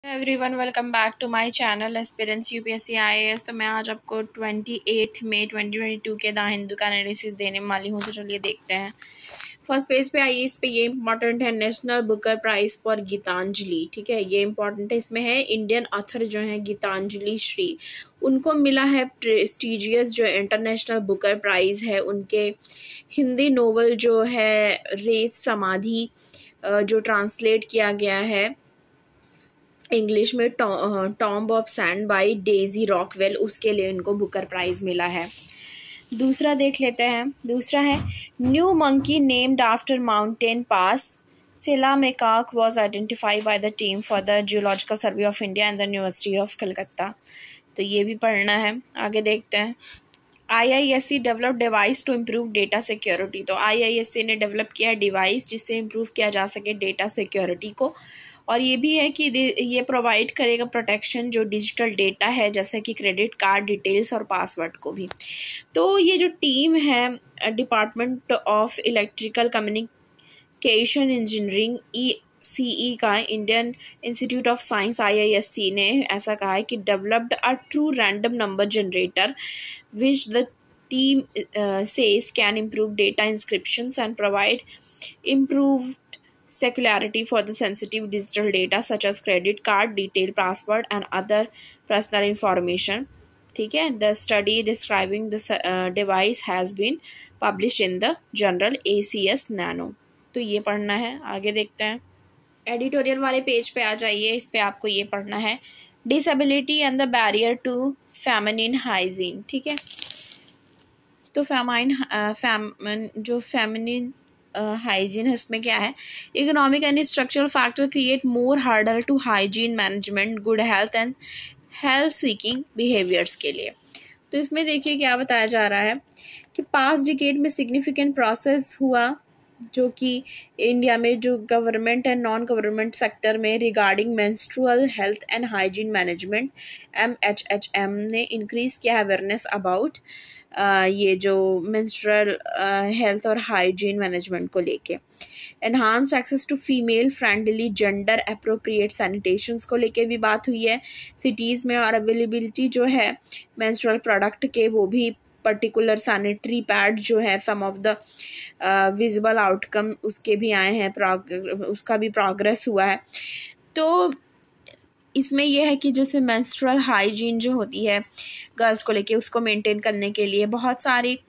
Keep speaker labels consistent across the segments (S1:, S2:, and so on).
S1: Everyone welcome back to my channel aspirants UPSC IAS. तो मैं आज आपको 28 मई 2022 के द हिंदू का एनालिसिस देने वाली हूँ। तो चलिए देखते हैं। फर्स्ट पेज पे आइए। इस पे ये इंपॉर्टेंट है, national Booker prize for Geetanjali. ठीक है, ये इंपॉर्टेंट है। इसमें है इंडियन ऑथर जो है गीतांजलि श्री, उनको मिला है प्रेस्टिजियस जो इंटरनेशनल बुकर प्राइज है। उनके हिंदी नोवेल जो है रेत समाधि जो ट्रांसलेट किया गया है इंग्लिश में tomb of sand by Daisy Rockwell, उसके लिए इनको बुकर प्राइज मिला है। दूसरा देख लेते हैं। दूसरा है new monkey named after mountain pass Sela macaque was identified by the team for the geological survey of India and the university of Calcutta. तो ये भी पढ़ना है। आगे देखते हैं। IISc develop device to improve data security. तो IISc ने डेवलप किया है डिवाइस जिससे इम्प्रूव किया जा सके डेटा सिक्योरिटी को। और ये भी है कि ये प्रोवाइड करेगा प्रोटेक्शन जो डिजिटल डेटा है, जैसे कि क्रेडिट कार्ड डिटेल्स और पासवर्ड को भी। तो ये जो टीम है department of electrical communication engineering ECE का, Indian institute of science IISc ने ऐसा कहा है कि developed a true random number generator which the team says can improve data inscriptions and provide improved security for the sensitive digital data such as credit card detail, password and other personal information. ठीक है, the study describing this device has been published in the journal ACS Nano। तो ये पढ़ना है। आगे देखते हैं। Editorial वाले पेज पे आ जाइए। इस पे आपको ये पढ़ना है, disability and the barrier to feminine hygiene. ठीक है, तो जो फेमिनिन हाइजीन है उसमें क्या है, economic and structural factor create more hurdle to hygiene management, good health and health seeking behaviours के लिए। तो इसमें देखिए क्या बताया जा रहा है कि पास्ट डिकेड में सिग्निफिकेंट प्रोसेस हुआ जो कि इंडिया में जो government and non government sector में regarding menstrual health and hygiene management MHHM ने इंक्रीज किया अवेयरनेस अबाउट ये जो मेंस्ट्रुअल हेल्थ और हाइजीन मैनेजमेंट को लेके। Enhanced access to female friendly gender appropriate sanitations को लेके भी बात हुई है सिटीज़ में। और अवेलेबिलिटी जो है मेंस्ट्रुअल प्रोडक्ट के, वो भी पर्टिकुलर सैनिटरी पैड जो है सम ऑफ द विजिबल आउटकम उसके भी आए हैं, उसका भी प्रोग्रेस हुआ है। तो इसमें यह है कि जैसे मेंस्ट्रुअल हाइजीन जो होती है गर्ल्स को लेके, उसको मेंटेन करने के लिए बहुत सारी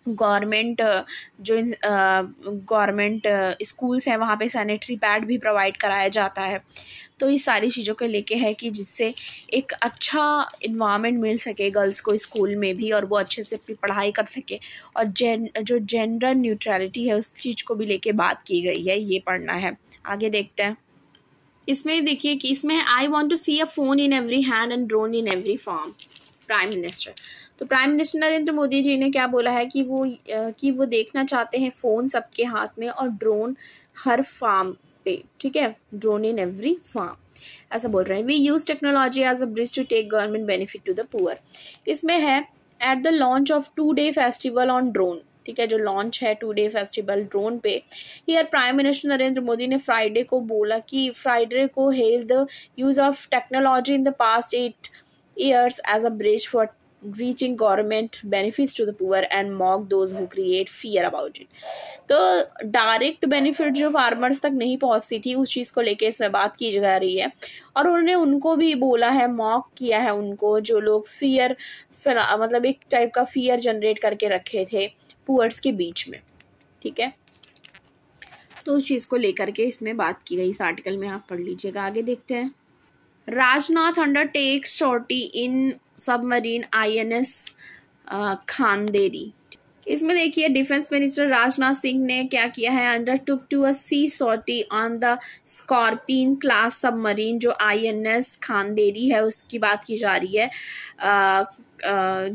S1: गवर्नमेंट स्कूल्स हैं वहाँ पे सैनिटरी पैड भी प्रोवाइड कराया जाता है। तो इस सारी चीज़ों को लेके है कि जिससे एक अच्छा इन्वायरमेंट मिल सके गर्ल्स को स्कूल में भी, और वो अच्छे से अपनी पढ़ाई कर सके। और जो जेंडर न्यूट्रलिटी है उस चीज़ को भी लेके बात की गई है, ये पढ़ना है। आगे देखते हैं। इसमें देखिए कि इसमें I want to see a phone in every hand and drone in every farm, prime minister. तो प्राइम मिनिस्टर नरेंद्र मोदी जी ने क्या बोला है कि वो देखना चाहते हैं फ़ोन सबके हाथ में और ड्रोन हर फार्म पे। ठीक है, ड्रोन इन एवरी फार्म ऐसा बोल रहे हैं। We use technology as a bridge to take government benefit to the poor. इसमें है at the launch of 2-day festival on drone. ठीक है, जो लॉन्च है 2-day फेस्टिवल ड्रोन पे, here prime minister Narendra Modi ने फ्राइडे को बोला कि फ्राइडे को hail the use of technology in the past 8 years as a bridge for reaching government benefits to the poor and mock those who create fear about it। तो direct benefit जो farmers तक नहीं पहुंचती थी उस चीज़ को लेके इसमें बात की जा रही है। और उन्होंने उनको भी बोला है, मॉक किया है उनको, जो लोग फियर मतलब एक टाइप का फियर जनरेट करके रखे थे पुअर्स के बीच में। ठीक है, तो उस चीज़ को लेकर के इसमें बात की गई। इस आर्टिकल में आप पढ़ लीजिएगा। आगे देखते हैं। राजनाथ अंडरटेक्स सॉर्टी इन सबमरीन INS खांदेरी। इसमें देखिए डिफेंस मिनिस्टर राजनाथ सिंह ने क्या किया है, undertook to a sea sortie on the Scorpene class submarine जो INS खांदेरी है उसकी बात की जा रही है,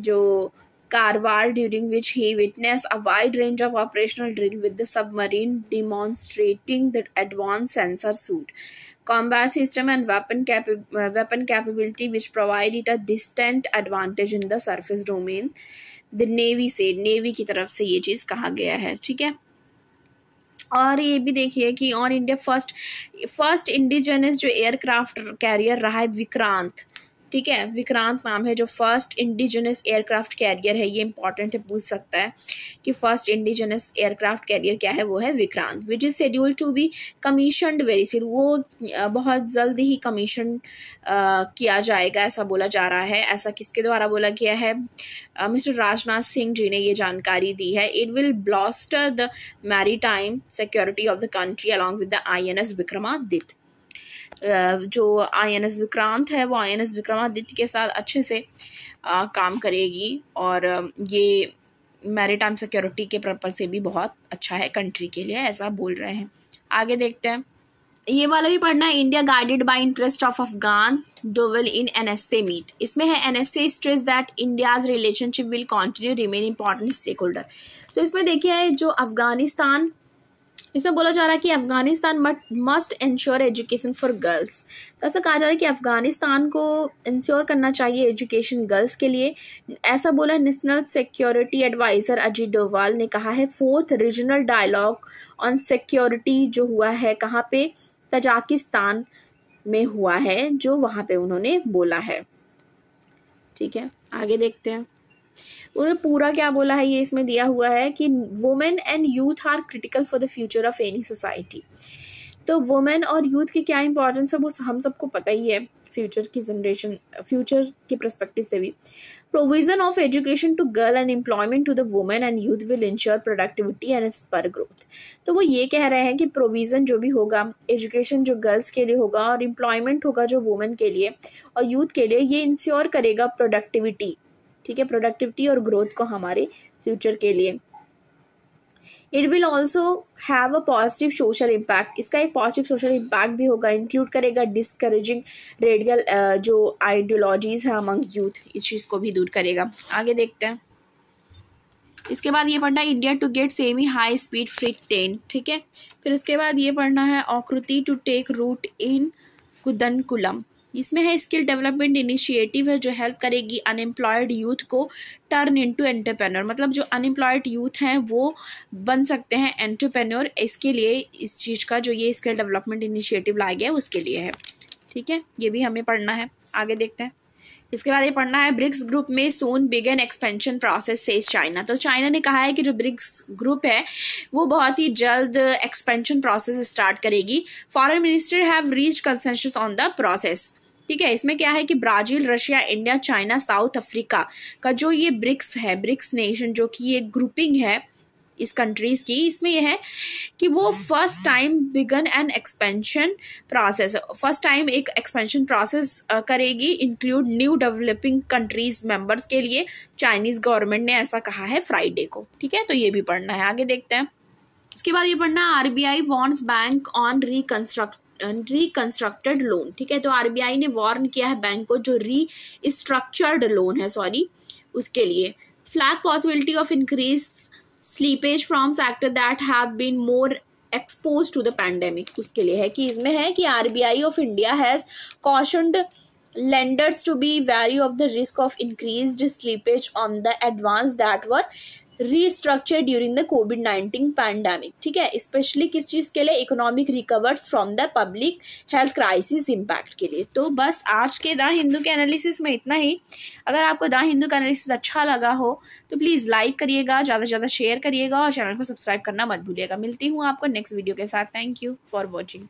S1: जो Karwar, during which he witnessed a wide range of operational drill with the submarine demonstrating the advanced sensor suit, combat system and weapon capability which provide it a distinct advantage in the surface domain। The Navy said, Navy की तरफ से ये चीज़ कहा गया है। ठीक है, और ये भी देखिए कि ऑन इंडिया फर्स्ट इंडिजिनस जो एयरक्राफ्ट कैरियर रहा है विक्रांत, ठीक है, विक्रांत नाम है जो फर्स्ट इंडिजिनस एयरक्राफ्ट कैरियर है। ये इंपॉर्टेंट है, पूछ सकता है कि फर्स्ट इंडिजिनस एयरक्राफ्ट कैरियर क्या है, वो है Vikrant, which is schedule to be commissioned very soon. वो बहुत जल्द ही कमीशन किया जाएगा, ऐसा बोला जा रहा है। ऐसा किसके द्वारा बोला गया है? मिस्टर राजनाथ सिंह जी ने ये जानकारी दी है। It will blaster the maritime security of the country along with the INS Vikramaditya. जो INS विक्रांत है वो INS विक्रमादित्य के साथ अच्छे से काम करेगी और ये मैरीटाइम सिक्योरिटी के पर्पज से भी बहुत अच्छा है कंट्री के लिए, ऐसा बोल रहे हैं। आगे देखते हैं, ये वाला भी पढ़ना है। India guided by interest of Afghan Doval in NSA meet. इसमें है NSA stress that India's relationship will continue remain important stake holder. तो इसमें देखिए जो अफगानिस्तान, इसमें बोला जा रहा है कि Afghanistan must ensure education for girls. ऐसा कहा जा रहा है कि अफगानिस्तान को इंश्योर करना चाहिए एजुकेशन गर्ल्स के लिए, ऐसा बोला national security adviser Ajit Doval ने कहा है। 4th regional dialogue on security जो हुआ है कहाँ पे? तजाकिस्तान में हुआ है, जो वहाँ पे उन्होंने बोला है। ठीक है, आगे देखते हैं उन्होंने पूरा क्या बोला है। ये इसमें दिया हुआ है कि women and youth are critical for the future of any society. तो वुमेन और यूथ की क्या इंपॉर्टेंस है वो हम सबको पता ही है, फ्यूचर की जनरेशन, फ्यूचर के पर्सपेक्टिव से भी। Provision of education to girl and employment to the women and youth will ensure productivity and spur growth. तो वो ये कह रहे हैं कि प्रोविजन जो भी होगा, एजुकेशन जो गर्ल्स के लिए होगा और एम्प्लॉयमेंट होगा जो वुमेन के लिए और यूथ के लिए, ये इंश्योर करेगा प्रोडक्टिविटी, ठीक है, प्रोडक्टिविटी और ग्रोथ को हमारे फ्यूचर के लिए। It will also have a positive social impact. इसका एक पॉजिटिव सोशल इम्पैक्ट भी होगा। इंक्लूड करेगा डिस्करेजिंग रेडिकल जो आइडियोलॉजीज है अमंग यूथ, इस चीज़ को भी दूर करेगा। आगे देखते हैं, इसके बाद ये पढ़ना है India to get semi high speed freight train, ठीक है। फिर उसके बाद ये पढ़ना है Aakriti to take root in Kudankulam. इसमें है स्किल डेवलपमेंट इनिशिएटिव है जो हेल्प करेगी अनएम्प्लॉयड यूथ को टर्न इनटू एंटरप्रेन्योर। मतलब जो अनएम्प्लॉयड यूथ हैं वो बन सकते हैं एंटरप्रेन्योर। इसके लिए इस चीज़ का जो ये स्किल डेवलपमेंट इनिशिएटिव लाया गया है उसके लिए है, ठीक है। ये भी हमें पढ़ना है। आगे देखते हैं, इसके बाद ये पढ़ना है ब्रिक्स ग्रुप में सून बिगन एक्सपेंशन प्रोसेस से चाइना। तो चाइना ने कहा है कि जो ब्रिक्स ग्रुप है वो बहुत ही जल्द एक्सपेंशन प्रोसेस स्टार्ट करेगी। Foreign minister have reached consensus on the process, ठीक है। इसमें क्या है कि Brazil, Russia, India, China, south Africa का जो ये ब्रिक्स है, ब्रिक्स नेशन जो कि ये ग्रुपिंग है इस कंट्रीज़ की, इसमें यह है कि वो first time began an expansion process, first time एक एक्सपेंशन प्रोसेस करेगी include new developing countries members के लिए। चाइनीज़ गवर्नमेंट ने ऐसा कहा है फ्राइडे को, ठीक है। तो ये भी पढ़ना है। आगे देखते हैं, इसके बाद ये पढ़ना है RBI warns bank on reconstructed loan, ठीक है। तो RBI ने वार्न किया है बैंक को जो रीस्ट्रक्चर्ड लोन है, उसके लिए। Flag possibility of increase slippage from sector that have been more expose to the pandemic, उसके लिए है कि इसमें है कि RBI of India has cautioned lenders to be wary of the risk of increased slippage on the advance that were restructured during the COVID-19 pandemic, ठीक है। Specially किस चीज़ के लिए? Economic recovers from the public health crisis impact के लिए। तो बस आज के द हिंदू के एनालिसिस में इतना ही। अगर आपको द हिंदू का एनालिसिस अच्छा लगा हो तो प्लीज़ लाइक करिएगा, ज़्यादा से ज़्यादा शेयर करिएगा और चैनल को सब्सक्राइब करना मत भूलिएगा। मिलती हूँ आपको नेक्स्ट वीडियो के साथ। Thank you for watching.